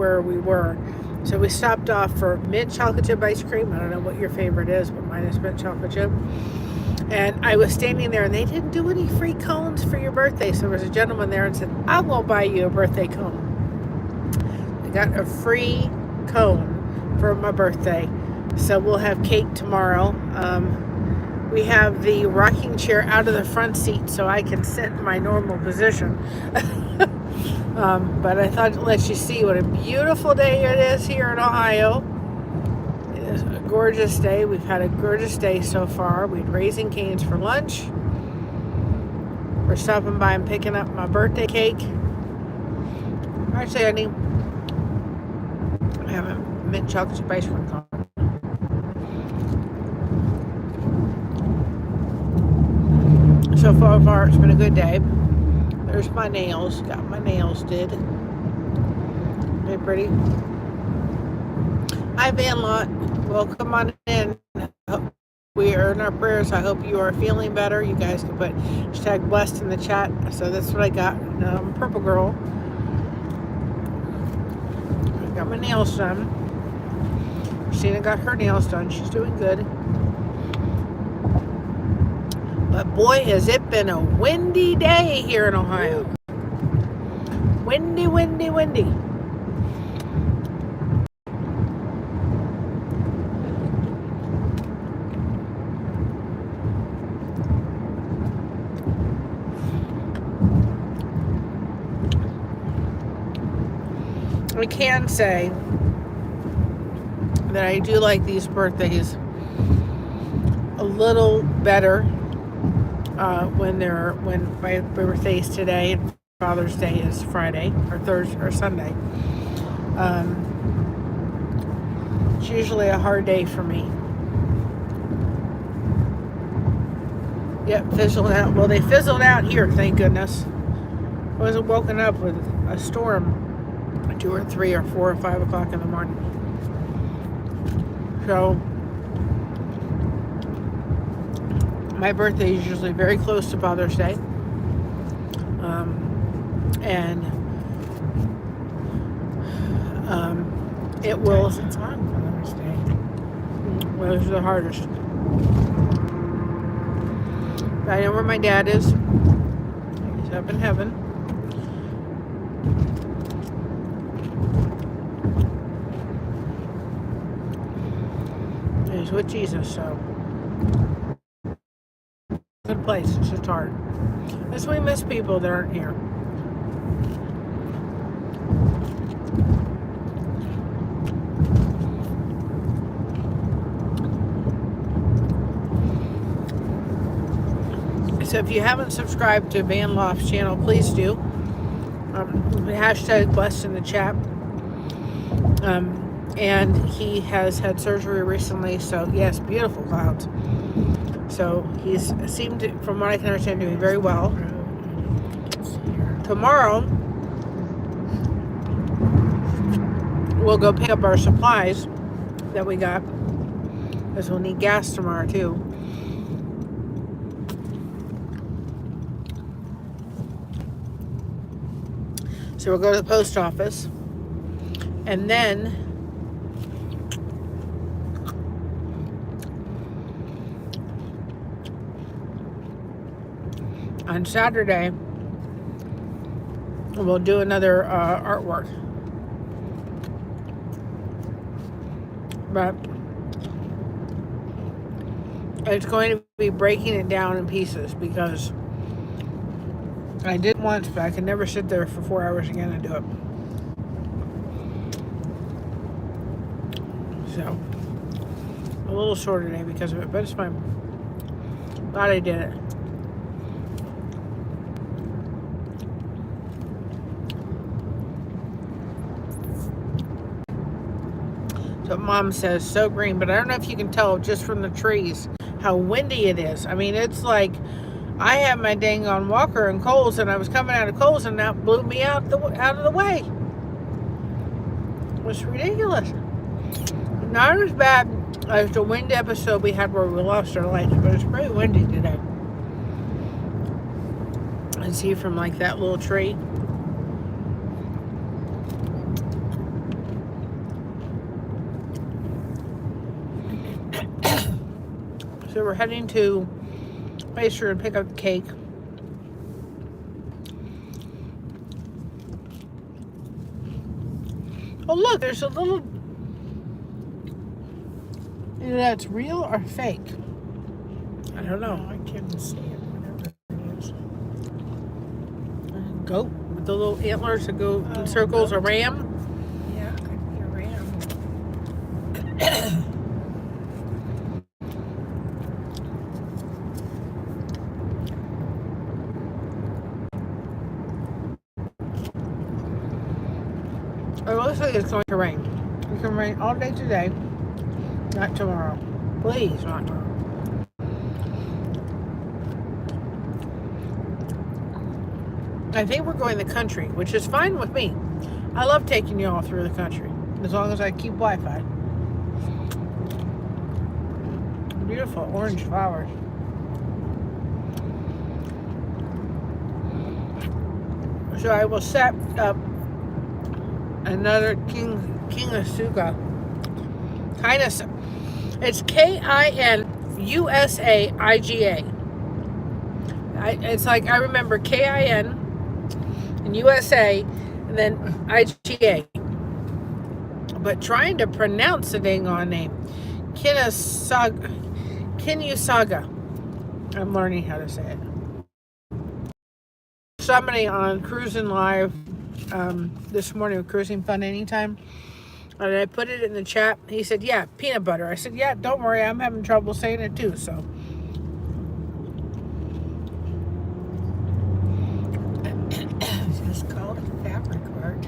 where we were. So we stopped off for mint chocolate chip ice cream. I don't know what your favorite is, but mine is mint chocolate chip. And I was standing there, and they didn't do any free cones for your birthday. So there was a gentleman there and said, I will buy you a birthday cone. I got a free cone for my birthday. So we'll have cake tomorrow. We have the rocking chair out of the front seat so I can sit in my normal position. But I thought to let you see what a beautiful day it is here in Ohio. It is a gorgeous day. We've had a gorgeous day so far. We had Raising Cane's for lunch. We're stopping by and picking up my birthday cake. Actually, I have a mint chocolate chip ice cream cone. So far, it's been a good day. There's my nails. Got my nails did. Very pretty. Hi, Van Lot. Welcome on in. We are in our prayers. I hope you are feeling better. You guys can put hashtag blessed in the chat. So that's what I got. Purple girl. I got my nails done. Christina got her nails done. She's doing good. But boy, has it been a windy day here in Ohio. Windy, windy, windy. I can say that I do like these birthdays a little better. When my birthday is today and Father's Day is Friday or Thursday or Sunday. It's usually a hard day for me. Yep, fizzled out. Well, they fizzled out here, thank goodness. I wasn't woken up with a storm at 2 or 3 or 4 or 5 o'clock in the morning. So my birthday is usually very close to Father's Day. It will. It's on Father's Day. Well, it's the hardest. I know where my dad is. He's up in heaven. He's with Jesus, so. Good place. It's just hard. That's why we miss people that aren't here. So if you haven't subscribed to Van Loft's channel, please do. Hashtag blessed in the chat. And he has had surgery recently, so yes, beautiful clouds. So he's seemed to, from what I can understand, doing very well. Tomorrow, we'll go pick up our supplies that we got, because we'll need gas tomorrow too. So we'll go to the post office, and then on Saturday we'll do another artwork. But it's going to be breaking it down in pieces, because I did once, but I could never sit there for 4 hours again and do it. So, a little short today because of it, but it's fine. Glad I did it. So Mom says, so green, but I don't know if you can tell just from the trees how windy it is. I mean, it's like I had my dang on walker and Kohl's, and I was coming out of Kohl's, and that blew me out of the way. It was ridiculous. Not as bad as the wind episode we had where we lost our lights, but it's pretty windy today. And see from like that little tree. So we're heading to pastry and pick up the cake. Oh look, there's a little... Either that's real or fake. I don't know. I couldn't see it, whatever it is. Goat with the little antlers that go in circles, goat. a ram. Yeah, could be a ram. It looks like it's going to rain. It can rain all day today, not tomorrow. Please, not tomorrow. I think we're going the country, which is fine with me. I love taking you all through the country, as long as I keep Wi-Fi. Beautiful orange flowers. So I will set up another King Asuga. It's KINUSAIGA. It's like I remember KIN and USA and then IGA. But trying to pronounce the dang on name. Kinusaga. I'm learning how to say it. Somebody on Cruising Live this morning with Cruising Fun Anytime, and I put it in the chat. He said, yeah, peanut butter. I said, yeah, don't worry, I'm having trouble saying it too. So Just called it fabric art.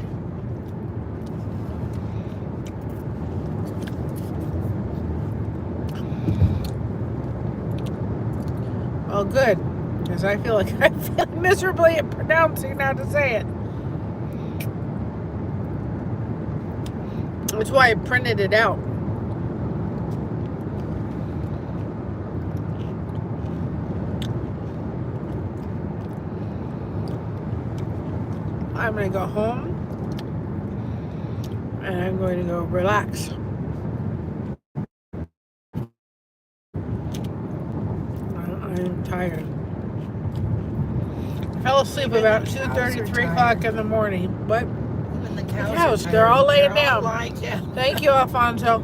well, good, because I feel like I feel miserably at pronouncing how to say it. That's why I printed it out. I'm going to go home and I'm going to go relax. I'm tired. I fell asleep about 2:30, 3 o'clock in the morning, but Even the the cows, cows, are they're all laying tired. They're all down. lying down. Thank you, Alfonso.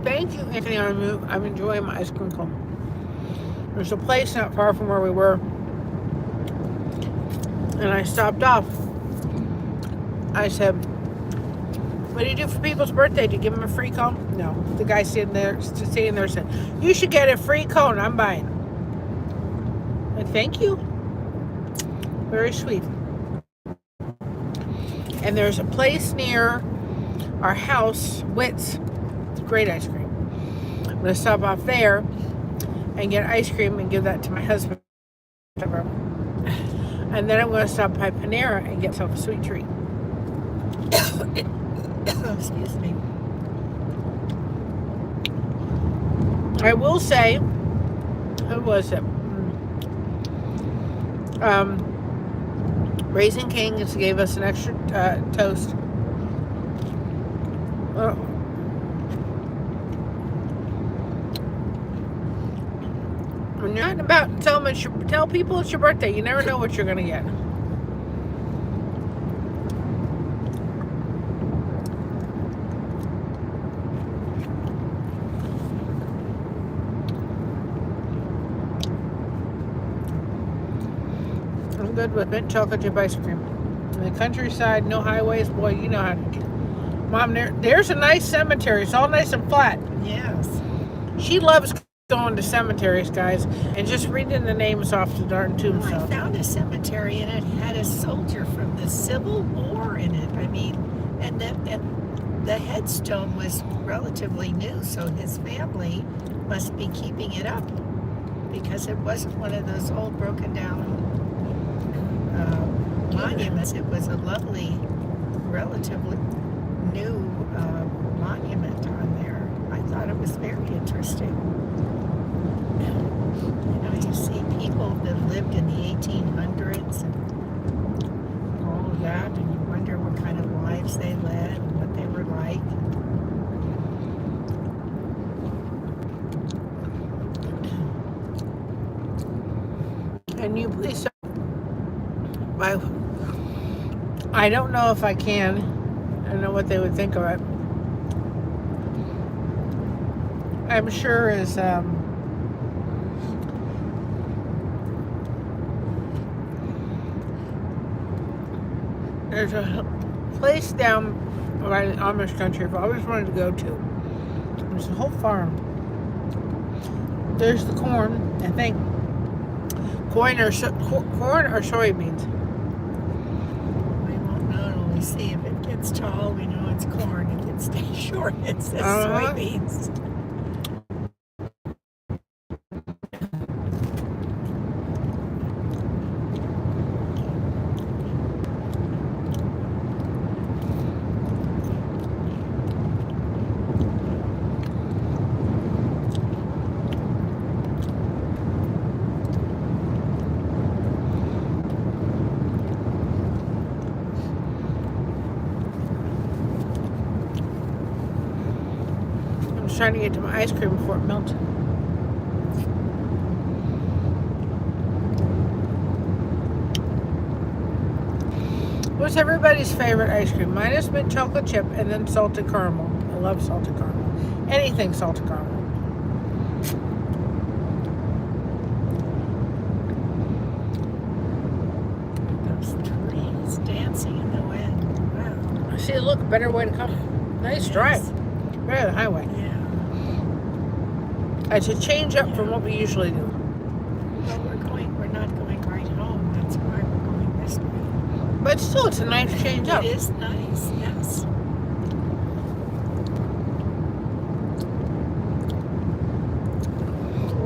Thank you, Anthony. I'm enjoying my ice cream cone. There's a place not far from where we were, and I stopped off. I said, what do you do for people's birthday? Do you give them a free cone? No. The guy sitting there said, you should get a free cone. I'm buying. And thank you. Very sweet. And there's a place near our house, Witt's. Great ice cream. I'm going to stop off there and get ice cream and give that to my husband. And then I'm going to stop by Panera and get myself a sweet treat. Excuse me. I will say, who was it? Raising King just gave us an extra toast. When you're not about to tell people it's your birthday, you never know what you're going to get. I'm good with mint chocolate chip ice cream. In the countryside, no highways, boy, you know how to do. Mom, there's a nice cemetery. It's all nice and flat. Yes. She loves going to cemeteries, guys, and just reading the names off the darn I tombstone. found a cemetery and it had a soldier from the Civil War in it. I mean, and the headstone was relatively new, so his family must be keeping it up because it wasn't one of those old broken down monuments. It was a lovely, relatively new monument on there. I thought it was very interesting. You know, you see people that lived in the 1800s and all of that, and you wonder what kind of lives they led and what they were like. And you please, I don't know if I can. I don't know what they would think of it. I'm sure as there's a place down right in Amish country I've always wanted to go to. There's a whole farm. There's the corn, I think. Corn or soybeans. We won't know until we see. If it gets tall, we know it's corn. If it stays short, it says soybeans. Trying to get to my ice cream before it melts. What's everybody's favorite ice cream? Mine is mint chocolate chip and then salted caramel. I love salted caramel. Anything salted caramel. Those trees dancing in the wind. Wow. See, look, better way to come. Nice drive. Better than the highway. Yeah. It's a change up from what we usually do. Well, we're not going right home. That's why we're going this way. But still, it's a nice change up. It is nice, yes.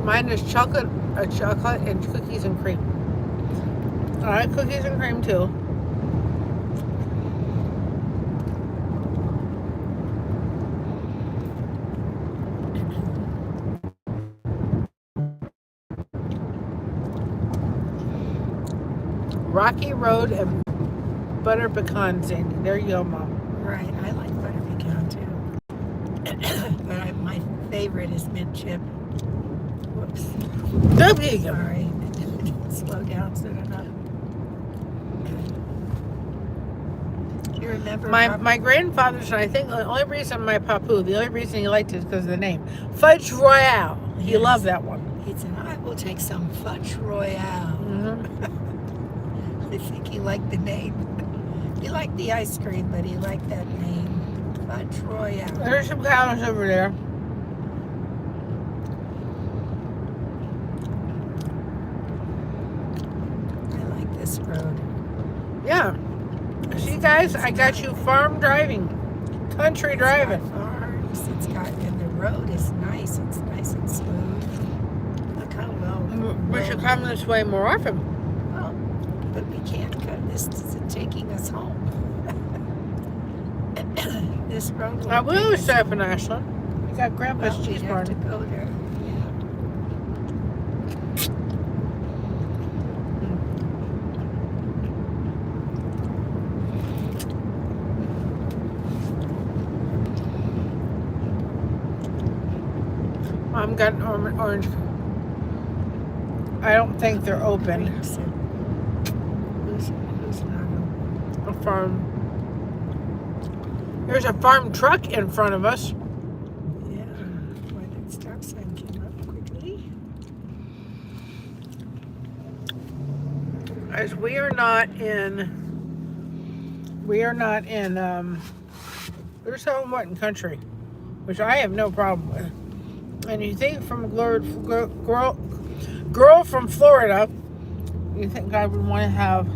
Mine is chocolate and cookies and cream. I like cookies and cream too. Rocky Road and butter pecan, Sandy. There you go, Mom. Right, I like butter pecan too. But my favorite is mint chip. Whoops. There you go. Sorry. Slow down soon enough. Do you remember my grandfather's, and I think the only reason the only reason he liked it is because of the name. Fudge Royale. He Yes. loved that one. He said, I will take some fudge royale. Mm-hmm. I think he liked the name. He liked the ice cream, but he liked that name. Fudge royale. There's some cows over there. I like this road. Yeah. See, guys, I got you farm driving, country driving. It's got farms. And the road is nice. It's nice and smooth. Look how well. We should come this way more often. Well, but we can't cut. This isn't taking us home. This road will We take always us stop in Ashland. We got Grandpa's Well, cheese we'd have to party. go there. Mom got an orange. I don't think they're open. Who's not open? A farm. There's a farm truck in front of us. Yeah. Boy, that stop sign came up quickly. As we are not in. We're selling what in country, which I have no problem with. And you think from a girl from Florida, you think I would want to have,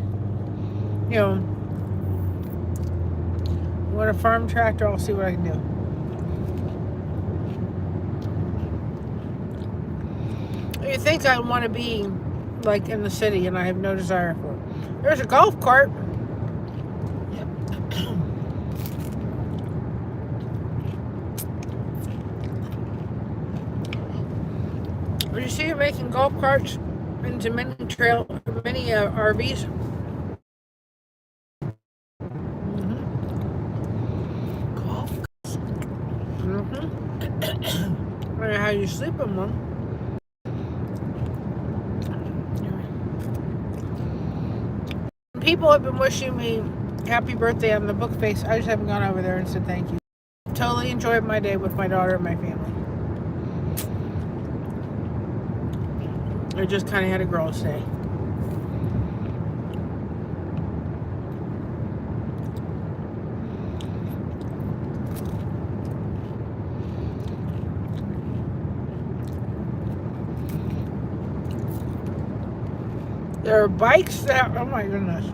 want a farm tractor? I'll see what I can do. You think I want to be like in the city, and I have no desire for it. There's a golf cart. Yep. You see, you're making golf carts into mini RVs. Golf. I don't know how you sleep in one. People have been wishing me happy birthday on the book face. I just haven't gone over there and said thank you. Totally enjoyed my day with my daughter and my family. I just kind of had a girls' day. There are bikes that, oh my goodness.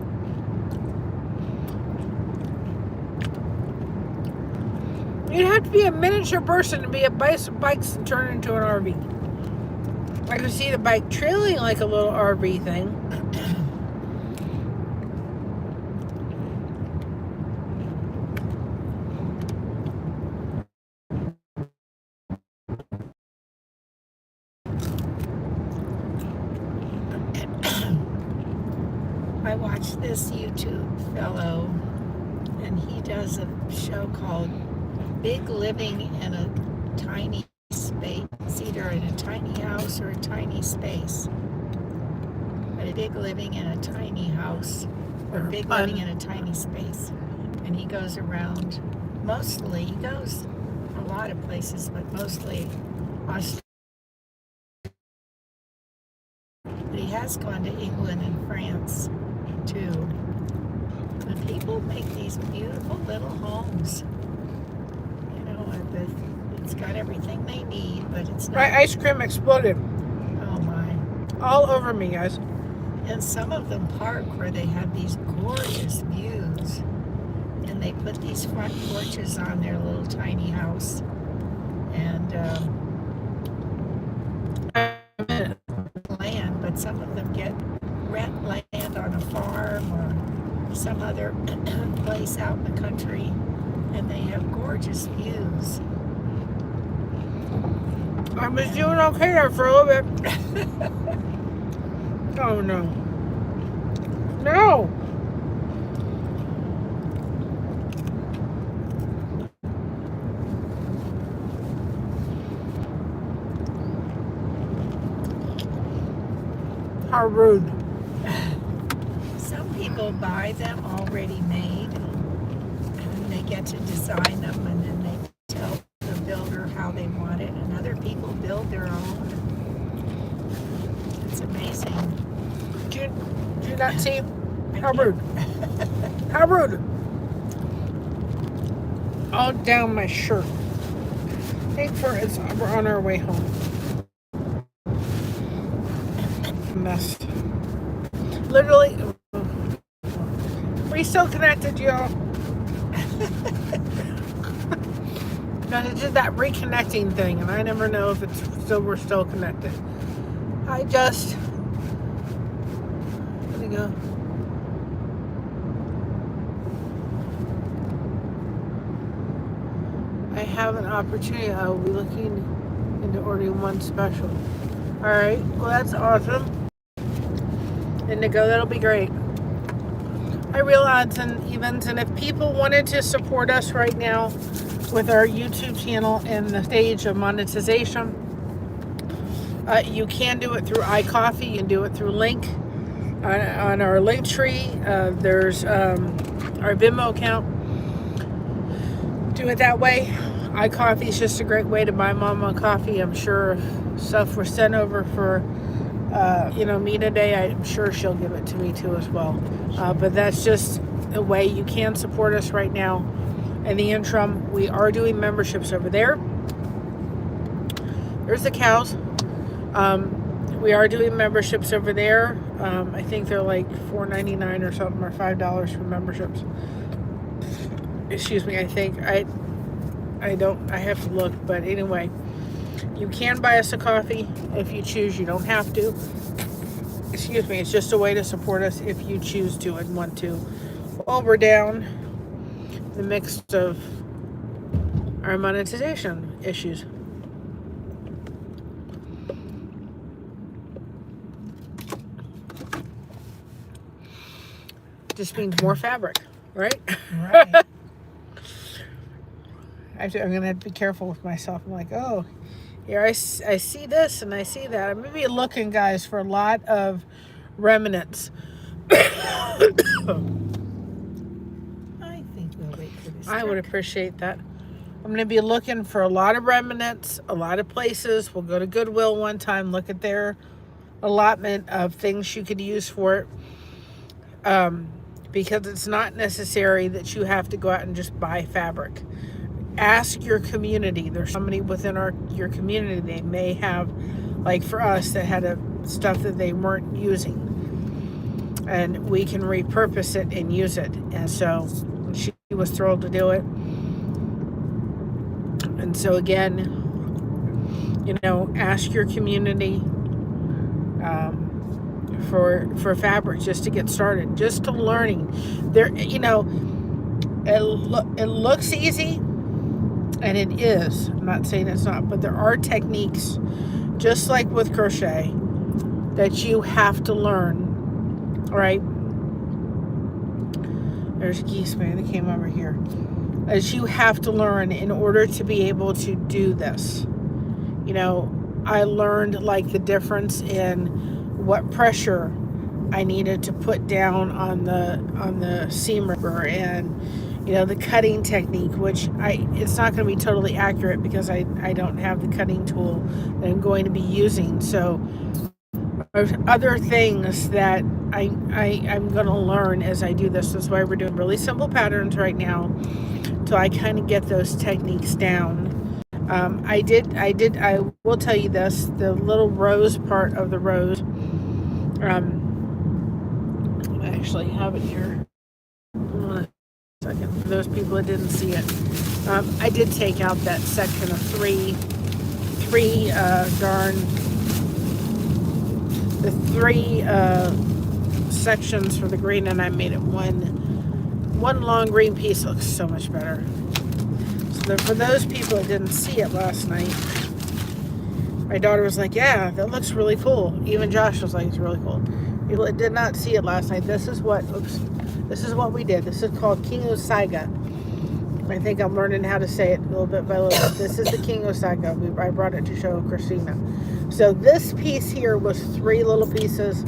You'd have to be a miniature person to be a bikes and turn into an RV. I could see the bike trailing like a little RV thing. I watched this YouTube fellow, and he does a show called Big Living in a Tiny Space. It's either in a tiny house or a tiny space. But a big living in a tiny house or big living in a tiny space. And he goes around, he goes a lot of places, but mostly Australia. But he has gone to England and France too. And people make these beautiful little homes. You know, it's got everything they need, but it's not. My ice cream exploded. Oh my. All over me, guys. And some of them park where they have these gorgeous views. And they put these front porches on their little tiny house. And land, but some of them rent land on a farm or some other place out in the country, and they have gorgeous views. I was doing okay there for a little bit. Oh no. No! How rude. Some people buy them already made, and they get to design them, and then they tell the builder how they want it, and other people build their own. It's amazing. Do you not see? How rude. How rude. All down my shirt. We're on our way home. Mess. Literally. We still connected, y'all. Because it did that reconnecting thing, and I never know if we're still connected. Let me go. I have an opportunity. I will be looking into ordering one special. Alright, well that's awesome. Indigo, that'll be great. Hi, real odds and evens, and if people wanted to support us right now with our YouTube channel in the stage of monetization, you can do it through iCoffee. You can do it through link on our link tree. There's our Venmo account. Do it that way. iCoffee is just a great way to buy Mama coffee. I'm sure if stuff was sent over for me today, I'm sure she'll give it to me too as well. But that's just a way you can support us right now. In the interim, we are doing memberships over there. There's the cows. We are doing memberships over there. I think they're like $4.99 or something, or $5 for memberships. Excuse me, I think. I have to look, but anyway, you can buy us a coffee if you choose. You don't have to. Excuse me, it's just a way to support us if you choose to and want to. While we're down the mix of our monetization issues. just means more fabric, right? Right. I'm going to have to be careful with myself. I'm like, oh, here I see this and I see that. I'm going to be looking, guys, for a lot of remnants. I think we'll wait for this. I would appreciate that. I'm going to be looking for a lot of remnants, a lot of places. We'll go to Goodwill one time, look at their allotment of things you could use for it. Because it's not necessary that you have to go out and just buy fabric. Ask your community. There's somebody within your community, they may have, like for us, that had stuff that they weren't using. And we can repurpose it and use it. And so she was thrilled to do it. And so again, ask your community for fabric just to get started, just to learning. There, it looks easy, and it is. I'm not saying it's not, but there are techniques, just like with crochet, that you have to learn. All right. There's geese, man. They came over here. As you have to learn in order to be able to do this. I learned like the difference in what pressure I needed to put down on the seam ripper, and the cutting technique, which it's not going to be totally accurate because I don't have the cutting tool that I'm going to be using. So there's other things that I'm going to learn as I do this. That's why we're doing really simple patterns right now, till I kind of get those techniques down. I will tell you this, the little rose part of the rose, I actually have it here. Hold on a second, for those people that didn't see it. I did take out that section of three sections for the green, and I made it one long green piece. It looks so much better. So for those people that didn't see it last night, my daughter was like, yeah, that looks really cool. Even Josh was like, it's really cool. People that did not see it last night, this is what we did. This is called King Osaga. I think I'm learning how to say it a little bit by little bit. This is the King Osaga. I brought it to show Christina. So this piece here was 3 little pieces.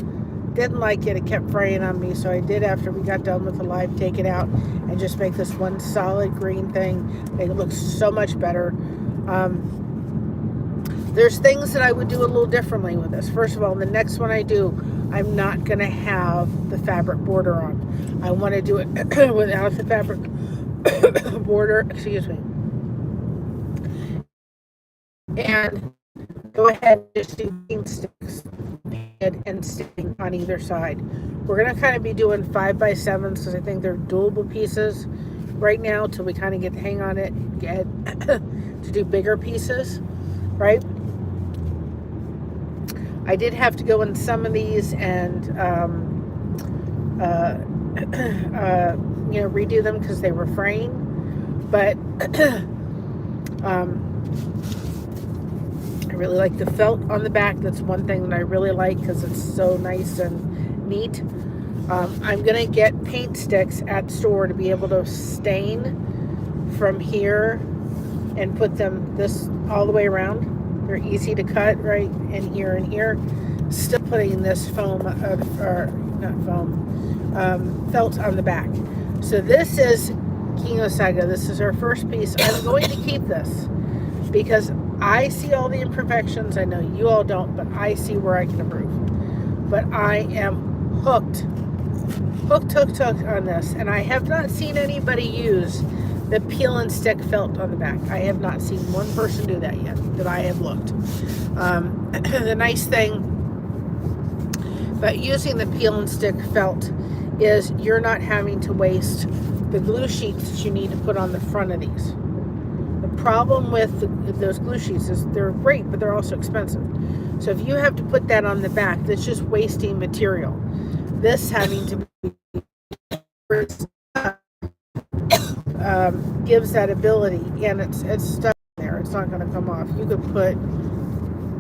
Didn't like it. It kept fraying on me. So I did, after we got done with the live, take it out and just make this one solid green thing. Make it look so much better. There's things that I would do a little differently with this. First of all, the next one I do, I'm not going to have the fabric border on. I want to do it without the fabric border. Excuse me. And go ahead and just do paint sticks and sticking on either side. We're going to kind of be doing 5x7s because I think they're doable pieces right now till we kind of get the hang on it, get to do bigger pieces, right? I did have to go in some of these and redo them because they were fraying, but I really like the felt on the back. That's one thing that I really like because it's so nice and neat. I'm going to get paint sticks at the store to be able to stain from here and put them this all the way around. They're easy to cut, right? And here. Still putting this foam, felt on the back. So this is King Osaga. This is our first piece. I'm going to keep this because I see all the imperfections. I know you all don't, but I see where I can improve. But I am hooked on this. And I have not seen anybody use the peel and stick felt on the back. I have not seen one person do that yet that I have looked. The nice thing about using the peel and stick felt is you're not having to waste the glue sheets that you need to put on the front of these. The problem with those glue sheets is they're great, but they're also expensive. So if you have to put that on the back, that's just wasting material. This having to be gives that ability, and it's stuck there. It's not going to come off. You could put,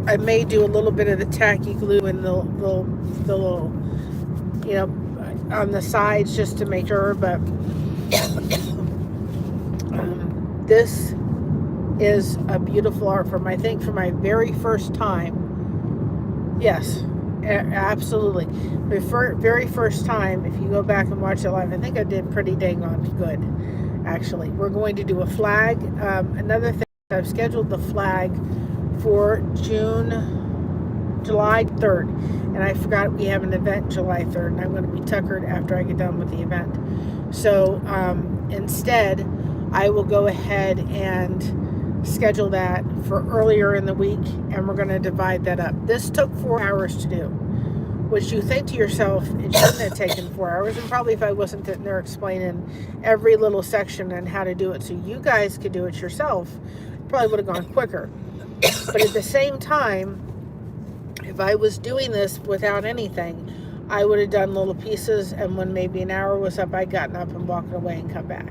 I may do a little bit of the tacky glue in the little, on the sides just to make sure, but this is a beautiful art form. I think for my very first time, yes, absolutely. My very first time, if you go back and watch it live, I think I did pretty dang on good, actually. We're going to do a flag. Another thing, I've scheduled the flag for July 3rd, and I forgot we have an event July 3rd, and I'm going to be tuckered after I get done with the event. So instead, I will go ahead and schedule that for earlier in the week, and we're going to divide that up. This took 4 hours to do, which you think to yourself, it shouldn't have taken 4 hours, and probably if I wasn't sitting there explaining every little section and how to do it so you guys could do it yourself, probably would have gone quicker. But at the same time, if I was doing this without anything, I would have done little pieces, and when maybe an hour was up, I'd gotten up and walked away and come back.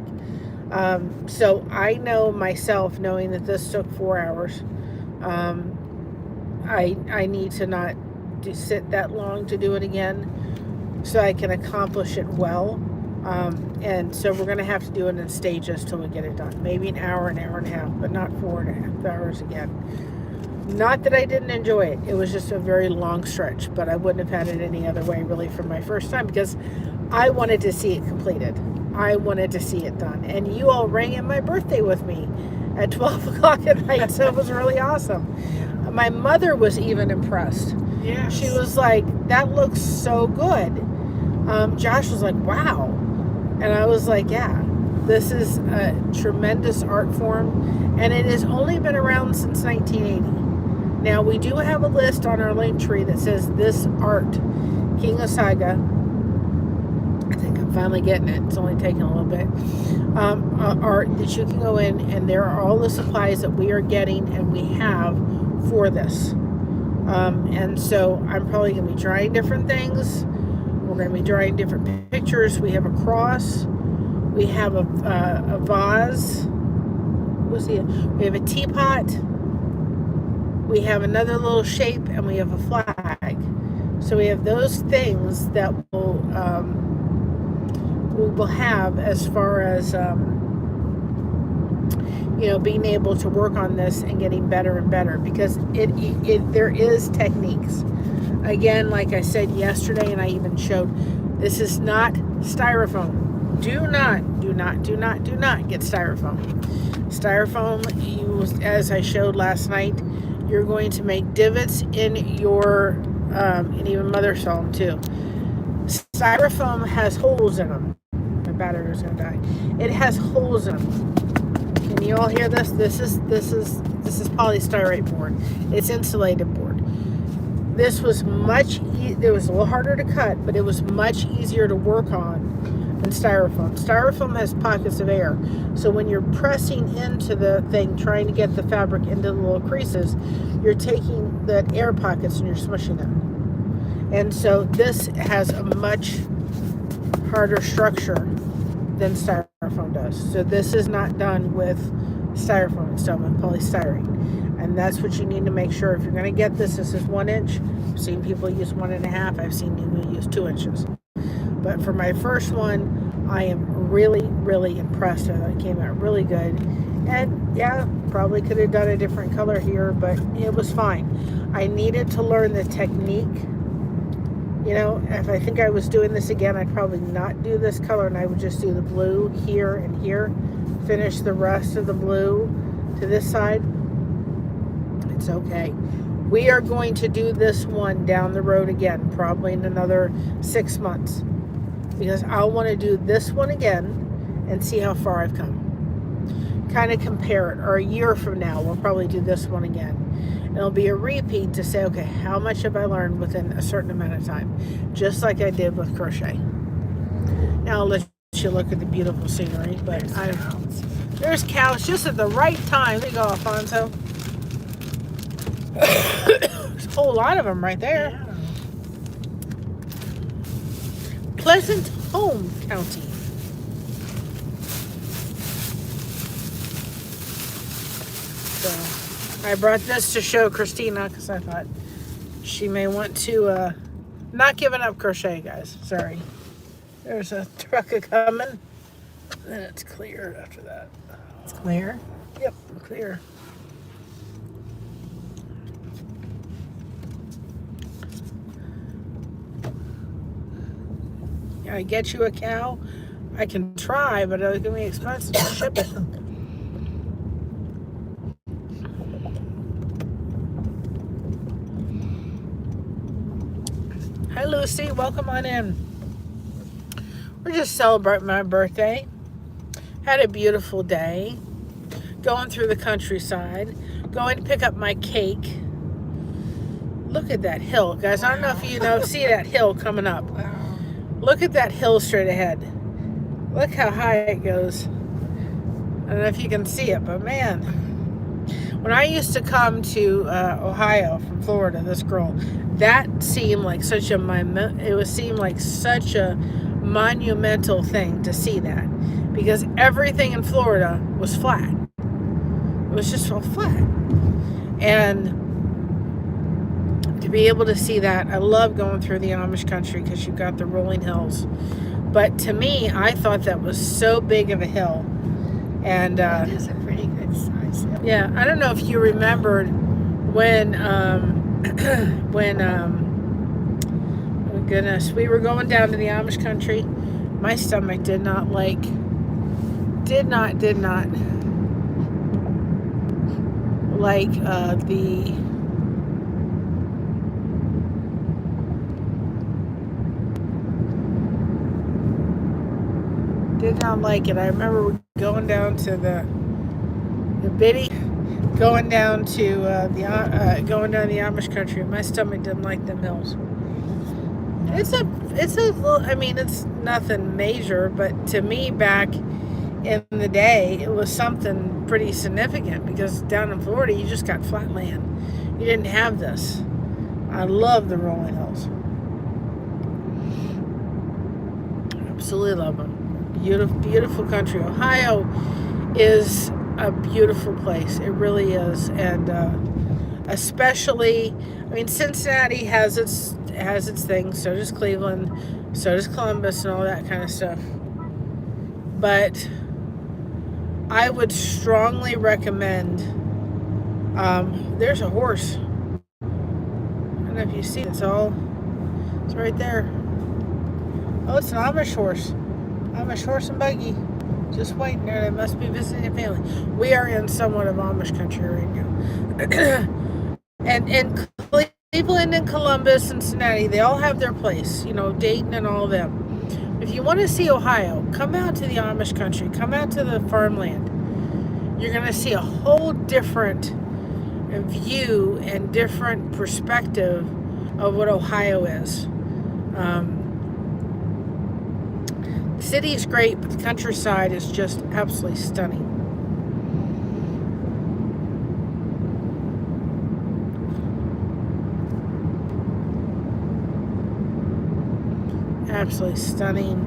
So I know myself, knowing that this took 4 hours, I need to not sit that long to do it again so I can accomplish it well. And so we're going to have to do it in stages till we get it done. Maybe an hour and a half, but not 4.5 hours again. Not that I didn't enjoy it. It was just a very long stretch, but I wouldn't have had it any other way really for my first time, because I wanted to see it completed. I wanted to see it done. And you all rang in my birthday with me at 12 o'clock at night, so it was really awesome. My mother was even impressed. Yes. She was like, that looks so good. Josh was like, wow. And I was like, yeah, this is a tremendous art form, and it has only been around since 1980. Now, we do have a list on our link tree that says this art, King of Saga. I think I'm finally getting it. It's only taking a little bit. Art that you can go in, and there are all the supplies that we are getting and we have for this. And so I'm probably going to be trying different things. We're going to be drawing different pictures. We have a cross. We have a vase. We have a teapot. We have another little shape, and we have a flag. So we have those things that we will have as far as being able to work on this and getting better and better, because there is techniques. Again, like I said yesterday, and I even showed, this is not styrofoam. Do not get styrofoam. Styrofoam, as I showed last night, you're going to make divots in your, and even Mother saw them too. Styrofoam has holes in them. My battery is going to die. It has holes in them. Can you all hear this? This is polystyrene board. It's insulated board. This was it was a little harder to cut, but it was much easier to work on than styrofoam. Styrofoam has pockets of air. So when you're pressing into the thing, trying to get the fabric into the little creases, you're taking the air pockets and you're smushing them. And so this has a much harder structure than styrofoam does. So this is not done with styrofoam, it's done with polystyrene. And that's what you need to make sure. If you're going to get this, this is 1 inch. I've seen people use 1.5. I've seen people use 2 inches. But for my first one, I am really, really impressed with it. It came out really good. And yeah, probably could have done a different color here, but it was fine. I needed to learn the technique. If I think I was doing this again, I'd probably not do this color, and I would just do the blue here and here. Finish the rest of the blue to this side. It's okay. We are going to do this one down the road again, probably in another 6 months, because I want to do this one again and see how far I've come. Kind of compare it, or a year from now, we'll probably do this one again. And it'll be a repeat to say, okay, how much have I learned within a certain amount of time? Just like I did with crochet. Now I'll let you look at the beautiful scenery, but there's cows just at the right time. There you go, Alfonso. There's a whole lot of them right there. Yeah. Pleasant Home County. So I brought this to show Christina because I thought she may want to not giving up crochet, guys. Sorry. There's a truck coming. Then it's clear after that. It's clear. Yep, clear. Can I get you a cow? I can try, but it's going to be expensive to ship it. Hi, Lucy. Welcome on in. We're just celebrating my birthday. Had a beautiful day. Going through the countryside. Going to pick up my cake. Look at that hill, guys. I don't know if you see that hill coming up. Wow. Look at that hill straight ahead. Look how high it goes. I don't know if you can see it, but man. When I used to come to Ohio from Florida, this girl, that seemed like such a monumental thing to see that, because everything in Florida was flat. It was just so flat, and to be able to see that, I love going through the Amish country because you've got the rolling hills. But to me, I thought that was so big of a hill, and It is a pretty good size hill. yeah, I don't know if you remembered when oh goodness, we were going down to the Amish country. My stomach did not like the did not like it. I remember going down to the bitty, going down to the Amish country. My stomach didn't like them hills. It's a little, I mean, it's nothing major, but to me back in the day, it was something pretty significant, because down in Florida, you just got flat land. You didn't have this. I love the rolling hills. Absolutely love them. Beautiful, beautiful country. Ohio is a beautiful place. It really is, and especially, I mean, Cincinnati has its things. So does Cleveland. So does Columbus, and all that kind of stuff. But I would strongly recommend. There's a horse. I don't know if you see it. It's right there. Oh, it's an Amish horse. Amish horse and buggy. Just waiting there. They must be visiting a family. We are in somewhat of Amish country right now. and Cleveland and Columbus and Cincinnati, they all have their place. Dayton and all of them. If you want to see Ohio, come out to the Amish country. Come out to the farmland. You're going to see a whole different view and different perspective of what Ohio is. The city is great, but the countryside is just absolutely stunning. Absolutely stunning,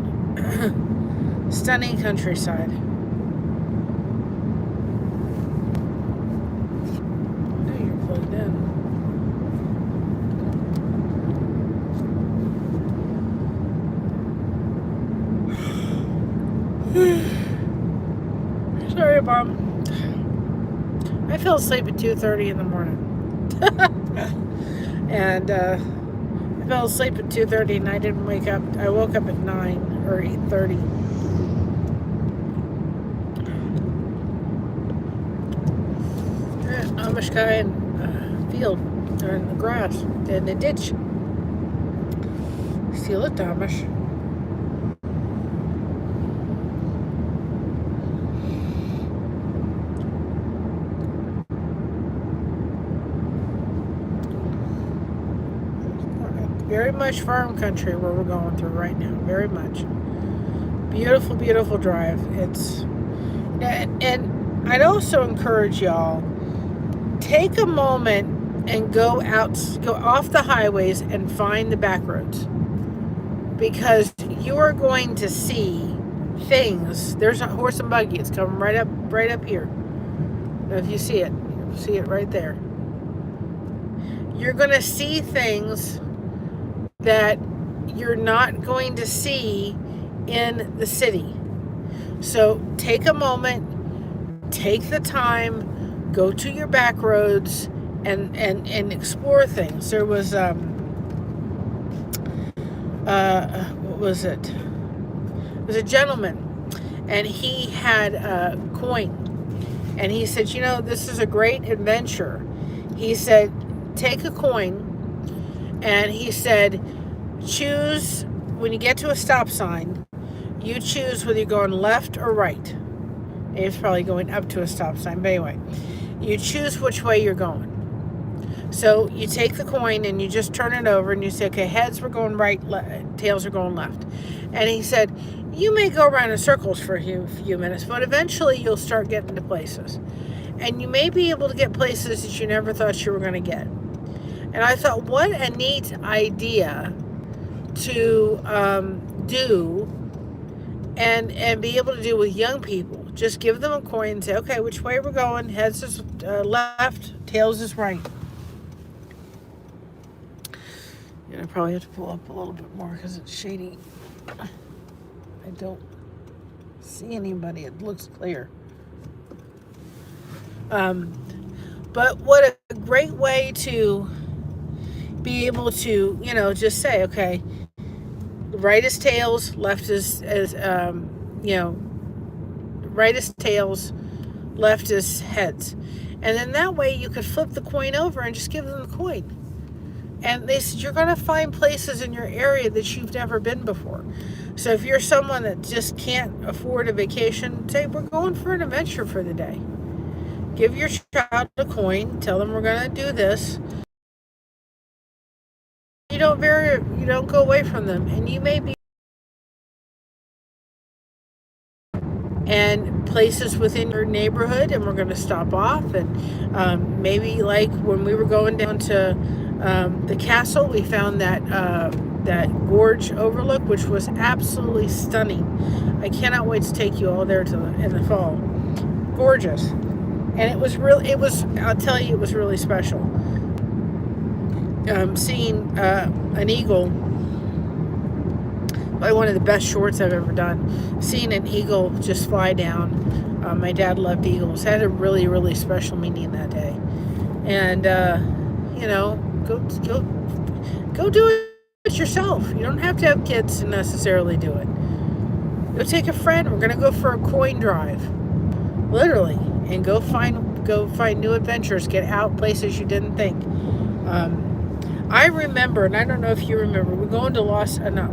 stunning countryside. I know you're plugged in. Sorry, Mom. I fell asleep at 2:30 in the morning. And I fell asleep at 2:30 and I didn't wake up. I woke up at 9 or 8:30. Amish guy in the field, or in the grass, in the ditch. See, look, Amish. Very much farm country where we're going through right now. Very much. Beautiful, beautiful drive. And I'd also encourage y'all, take a moment and go off the highways and find the back roads, because you are going to see things. There's a horse and buggy. It's coming right up here. Now, if you see it right there. You're going to see things that you're not going to see in the city. So take a moment, take the time, go to your back roads and explore things. There was what was it? It was a gentleman, and he had a coin, and he said, you know, this is a great adventure. He said, take a coin, and he said, choose, when you get to a stop sign, you choose whether you're going left or right. It's probably going up to a stop sign, but anyway, you choose which way you're going. So you take the coin and you just turn it over and you say, okay, heads we're going right, tails are going left. And he said, you may go around in circles for a few minutes, but eventually you'll start getting to places. And you may be able to get places that you never thought you were going to get. And I thought, what a neat idea to do and be able to do with young people. Just give them a coin and say, okay, which way we're going? Heads is left, tails is right. And I probably have to pull up a little bit more because it's shady. I don't see anybody. It looks clear. But what a great way to be able to, you know, just say, okay, right is tails, left is you know, right is tails, left is heads. And then that way you could flip the coin over and just give them the coin. And they said, you're going to find places in your area that you've never been before. So if you're someone that just can't afford a vacation, say, we're going for an adventure for the day. Give your child a coin. Tell them we're going to do this. You don't go away from them. And you may be and places within your neighborhood, and we're going to stop off. And maybe like when we were going down to the castle, we found that gorge overlook, which was absolutely stunning. I cannot wait to take you all there in the fall. Gorgeous. And I'll tell you, it was really special. Seeing an eagle, probably one of the best shorts I've ever done. Seeing an eagle just fly down. My dad loved eagles. Had a really, really special meaning that day. And, you know, go do it yourself. You don't have to have kids to necessarily do it. Go take a friend. We're going to go for a coin drive. Literally. And go find new adventures. Get out places you didn't think. I remember, and I don't know if you remember, we're going to Louisiana.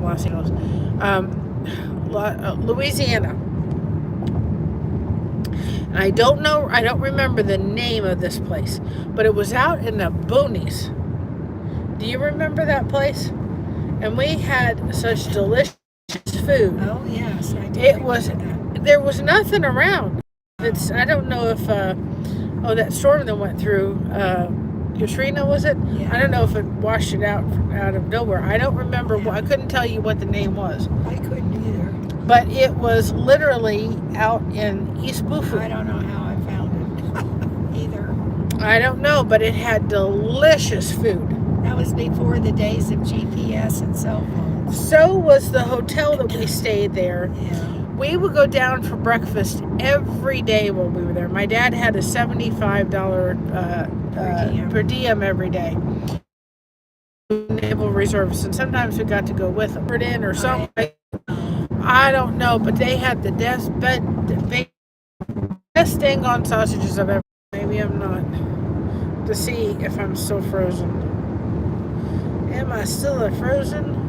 And I don't remember the name of this place, but it was out in the boonies. Do you remember that place? And we had such delicious food. Oh, yes, I do. There was nothing around. I don't know if, that storm that went through, Katrina, was it? Yeah. I don't know if it washed it out of nowhere. I don't remember. I couldn't tell you what the name was. I couldn't either. But it was literally out in East Bufu. I don't know how I found it either. I don't know, but it had delicious food. That was before the days of GPS and cell phones. So was the hotel that we stayed there. Yeah. We would go down for breakfast every day while we were there. My dad had a $75 per diem every day. Naval Reserves, and sometimes we got to go with them. Or something. I don't know, but they had the best dang on sausages I've ever. Maybe I'm not. To see if I'm still frozen. Am I still frozen?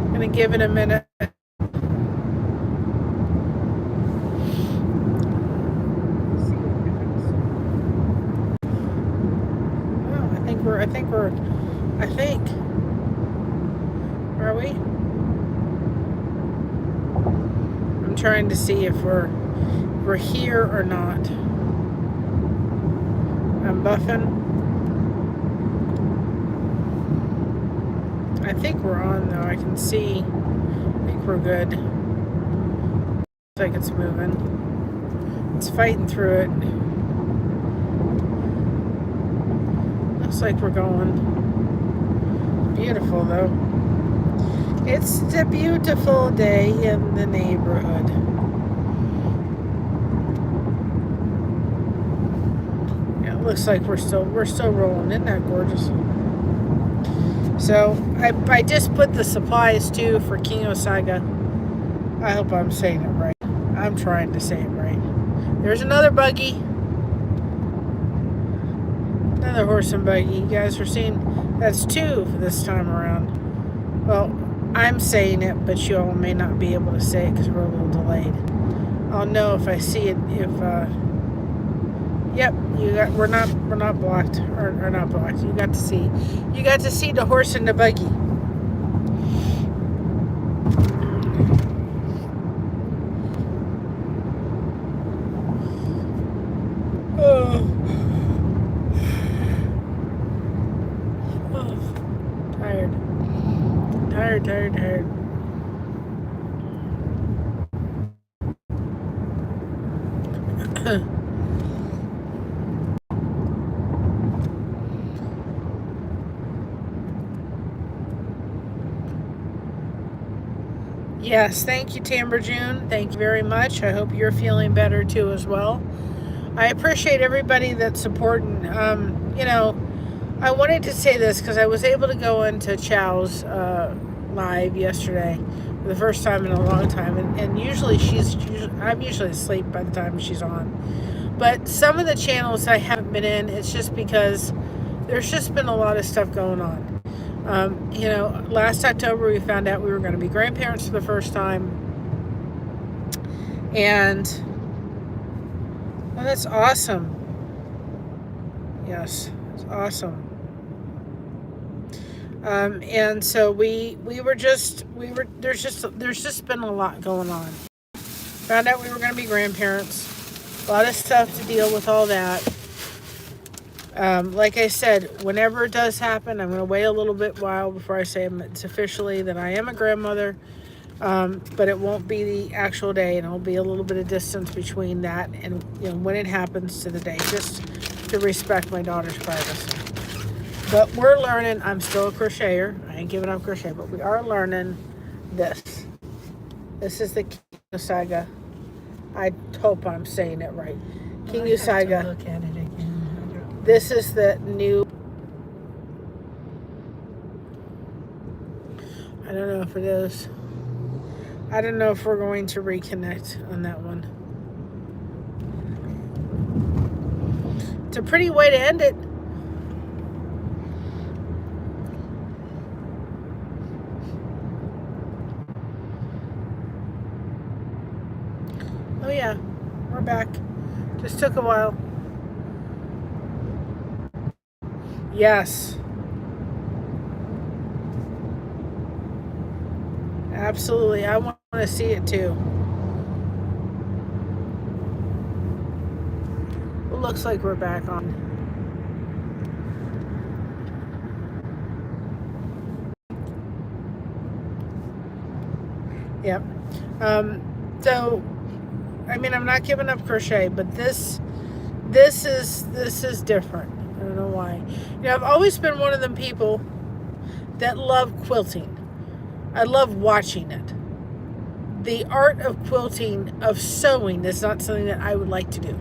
I'm gonna give it a minute. I think. Are we? I'm trying to see if we're here or not. I'm buffing. I think we're on though. I can see. I think we're good. Looks like it's moving. It's fighting through it. Looks like we're going. beautiful though. It's a beautiful day in the neighborhood. Yeah, it looks like we're still rolling. Isn't that gorgeous? So I just put the supplies too for King Osaga. I hope I'm saying it right. I'm trying to say it right. There's another buggy. Another horse and buggy. You guys are seeing, that's two this time around. Well, I'm saying it, but you all may not be able to say it because we're a little delayed. I'll know if I see it. Yep, we're not blocked or not blocked. You got to see the horse and the buggy. Oh. Tired. Yes, thank you, Tamber June. Thank you very much. I hope you're feeling better too as well. I appreciate everybody that's supporting. I wanted to say this because I was able to go into Chow's live yesterday for the first time in a long time, and usually I'm usually asleep by the time she's on. But some of the channels I haven't been in, it's just because there's just been a lot of stuff going on. Last October we found out we were going to be grandparents for the first time, and that's awesome. Yes, it's awesome. And so there's just been a lot going on. Found out we were going to be grandparents. A lot of stuff to deal with all that. Like I said, whenever it does happen, I'm going to wait a little bit while before I say it's officially that I am a grandmother. But it won't be the actual day, and it'll be a little bit of distance between that and when it happens to the day, just to respect my daughter's privacy. But we're learning. I'm still a crocheter. I ain't giving up crochet, but we are learning this. This is the King Osaga. I hope I'm saying it right. King Osaga. Look at it again. This is the new. I don't know if it is. I don't know if we're going to reconnect on that one. It's a pretty way to end it. Oh yeah, we're back. Just took a while. Yes. Absolutely. I want to see it too. It looks like we're back on. Yep. So, I'm not giving up crochet, but this is different. I don't know why. I've always been one of them people that love quilting. I love watching it. The art of quilting, of sewing, is not something that I would like to do.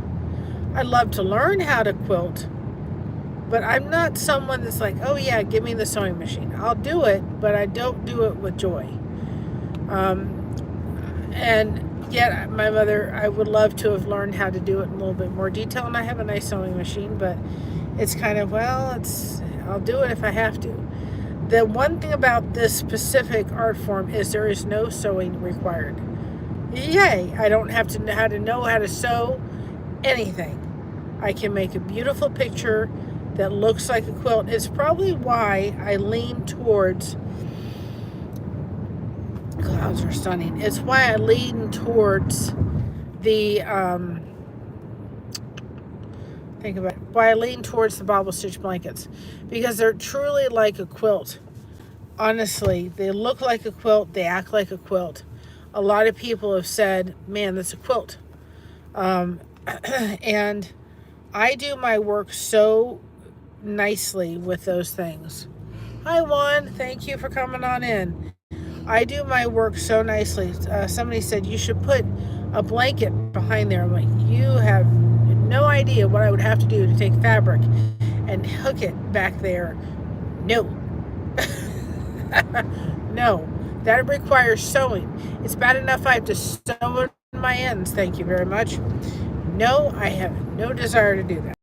I love to learn how to quilt, but I'm not someone that's like, oh yeah, give me the sewing machine. I'll do it, but I don't do it with joy. And yet my mother, I would love to have learned how to do it in a little bit more detail, and I have a nice sewing machine, but it's kind of, I'll do it if I have to. The one thing about this specific art form is there is no sewing required. Yay! I don't have to know how to sew anything. I can make a beautiful picture that looks like a quilt. It's probably why I lean towards, clouds are stunning. It's why I lean towards the, why I lean towards the bobble stitch blankets, because they're truly like a quilt. Honestly, they look like a quilt, they act like a quilt. A lot of people have said, man, that's a quilt. And I do my work so nicely with those things. Hi, Juan. Thank you for coming on in. I do my work so nicely. Somebody said you should put a blanket behind there. I'm like, you have no idea what I would have to do to take fabric and hook it back there. No. No. That requires sewing. It's bad enough I have to sew in my ends. Thank you very much. No, I have no desire to do that.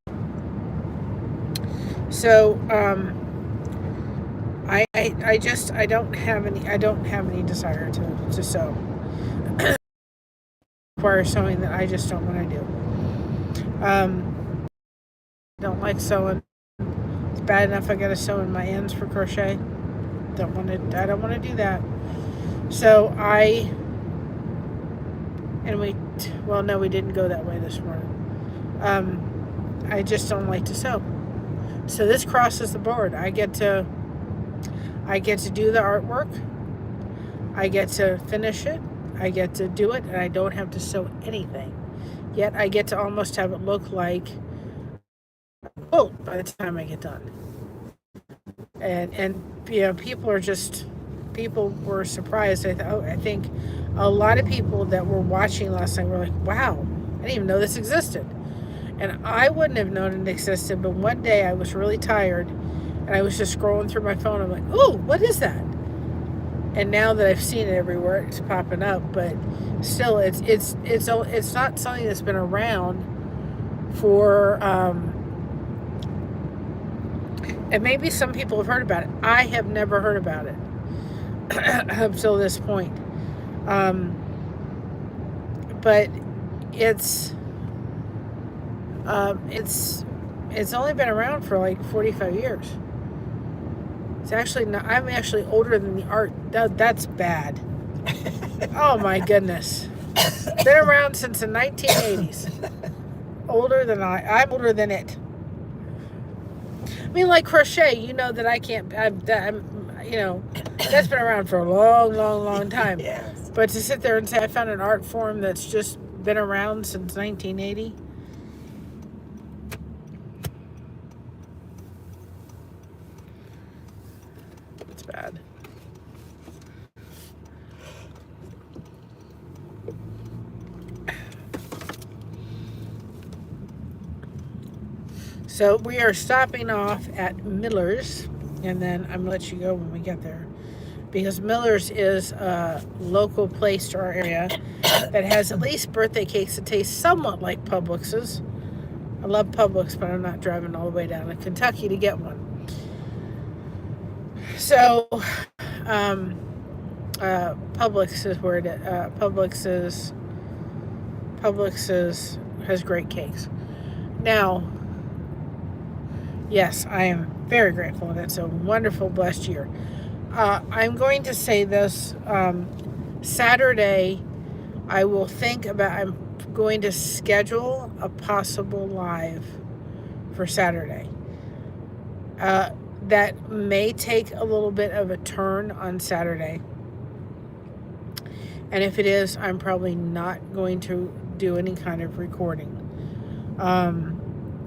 So, I don't have any desire to sew. Requires sewing that I just don't want to do. Don't like sewing. It's bad enough I gotta sew in my ends for crochet. I don't want to do that. So we didn't go that way this morning. I just don't like to sew. So this crosses the board. I get to do the artwork. I get to finish it. I get to do it, and I don't have to sew anything. Yet I get to almost have it look like by the time I get done. And people were surprised. I think a lot of people that were watching last night were like, wow, I didn't even know this existed. And I wouldn't have known it existed, but one day I was really tired and I was just scrolling through my phone. I'm like, oh, what is that? And now that I've seen it everywhere, it's popping up, but still it's not something that's been around for and maybe some people have heard about it. I have never heard about it up till this point. But it's only been around for like 45 years. It's actually not, I'm actually older than the art. That's bad. Oh my goodness. Been around since the 1980s. Older than I'm older than it. I mean, like crochet, you know that I can't, that's been around for a long, long, long time. Yes. But to sit there and say I found an art form that's just been around since 1980. It's bad. So we are stopping off at Miller's, and then I'm going to let you go when we get there. Because Miller's is a local place to our area that has at least birthday cakes that taste somewhat like Publix's. I love Publix, but I'm not driving all the way down to Kentucky to get one. So, Publix is where Publix has great cakes. Now, yes, I am very grateful, and it's a wonderful, blessed year. I'm going to say this, Saturday, I'm going to schedule a possible live for Saturday. That may take a little bit of a turn on Saturday. And if it is, I'm probably not going to do any kind of recording.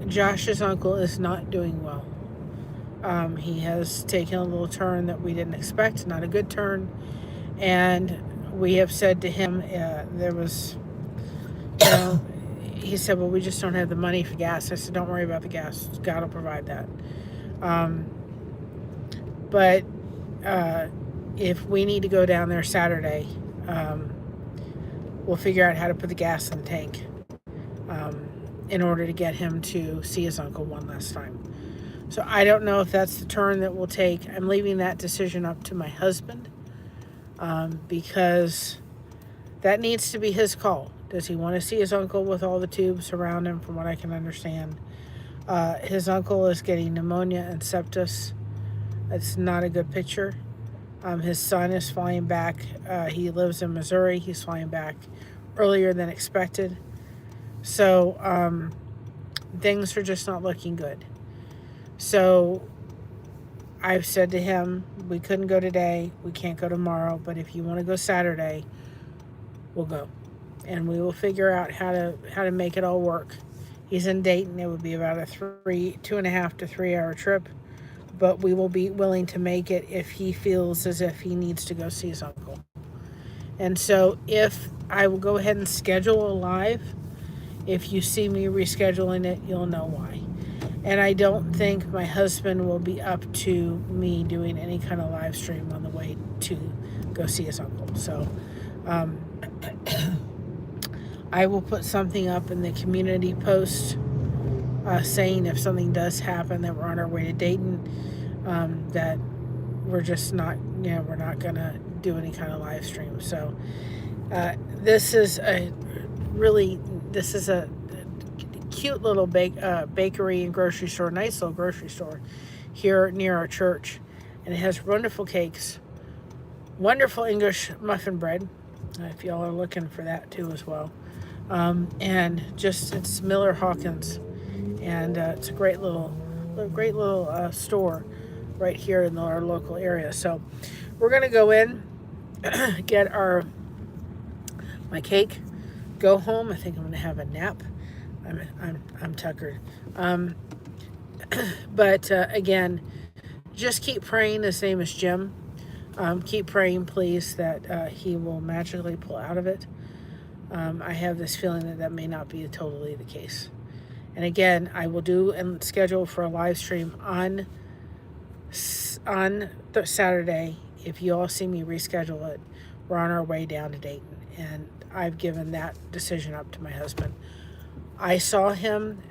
Josh's uncle is not doing well. He has taken a little turn that we didn't expect, not a good turn. And we have said to him, he said, well, we just don't have the money for gas. I said, don't worry about the gas. God will provide that. But if we need to go down there Saturday, we'll figure out how to put the gas in the tank in order to get him to see his uncle one last time. So I don't know if that's the turn that we'll take. I'm leaving that decision up to my husband because that needs to be his call. Does he want to see his uncle with all the tubes around him, from what I can understand? His uncle is getting pneumonia and sepsis. It's not a good picture. His son is flying back. He lives in Missouri. He's flying back earlier than expected. So things are just not looking good. So I've said to him, we couldn't go today, we can't go tomorrow, but if you want to go Saturday, we'll go. And we will figure out how to make it all work. He's in Dayton. It would be about a 2.5 to 3 hour trip but we will be willing to make it if he feels as if he needs to go see his uncle. And so if I will go ahead and schedule a live, if you see me rescheduling it, you'll know why. And I don't think my husband will be up to me doing any kind of live stream on the way to go see his uncle. So I will put something up in the community post saying if something does happen that we're on our way to Dayton, that we're just not, we're not going to do any kind of live stream. So this is a cute little bakery and grocery store, nice little grocery store here near our church. And it has wonderful cakes, wonderful English muffin bread, if y'all are looking for that too as well. And just, it's Miller Hawkins. And it's a great little store right here in our local area. So we're going to go in, get my cake, go home. I think I'm going to have a nap. I'm tuckered. But again, just keep praying. His name is Jim. Keep praying, please, that he will magically pull out of it. I have this feeling that may not be totally the case. And again, I will do and schedule for a live stream on Saturday. If you all see me reschedule it, we're on our way down to Dayton. And I've given that decision up to my husband. I saw him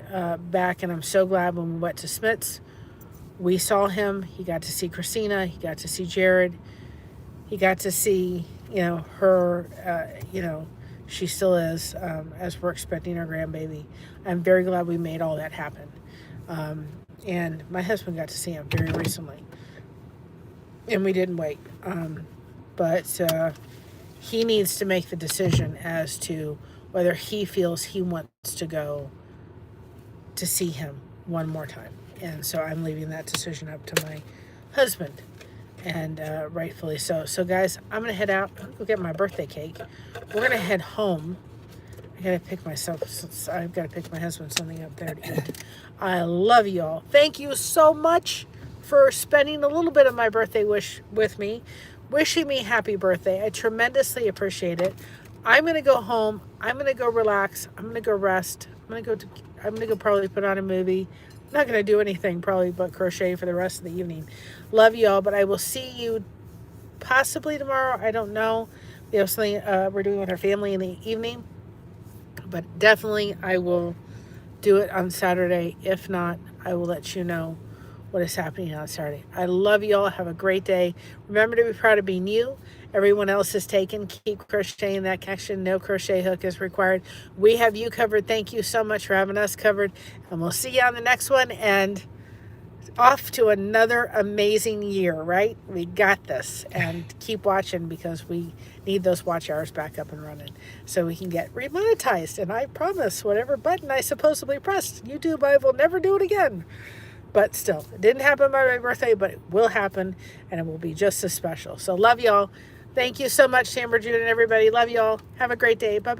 back, and I'm so glad when we went to Smith's. We saw him. He got to see Christina. He got to see Jared. He got to see, her, she still is, as we're expecting our grandbaby. I'm very glad we made all that happen. And my husband got to see him very recently. And we didn't wait. But he needs to make the decision as to whether he feels he wants to go to see him one more time. And so I'm leaving that decision up to my husband, and rightfully so. So guys, I'm going to head out, go get my birthday cake. We're going to head home. I've got to pick my husband something up there to eat. I love you all. Thank you so much for spending a little bit of my birthday wish with me, wishing me happy birthday. I tremendously appreciate it. I'm going to go home. I'm going to go relax. I'm going to go rest. I'm going to go probably put on a movie. I'm not going to do anything probably but crochet for the rest of the evening. Love you all, but I will see you possibly tomorrow. I don't know. We have something we're doing with our family in the evening, but definitely I will do it on Saturday. If not, I will let you know what is happening on Saturday. I love you all. Have a great day. Remember to be proud of being you. Everyone else is taken. Keep crocheting that connection. No crochet hook is required. We have you covered. Thank you so much for having us covered. And we'll see you on the next one. And off to another amazing year, right? We got this. And keep watching, because we need those watch hours back up and running so we can get remonetized. And I promise, whatever button I supposedly pressed, YouTube, I will never do it again. But still, it didn't happen by my birthday, but it will happen, and it will be just as special. So love y'all. Thank you so much, Amber, June, and everybody. Love y'all. Have a great day. Bye-bye.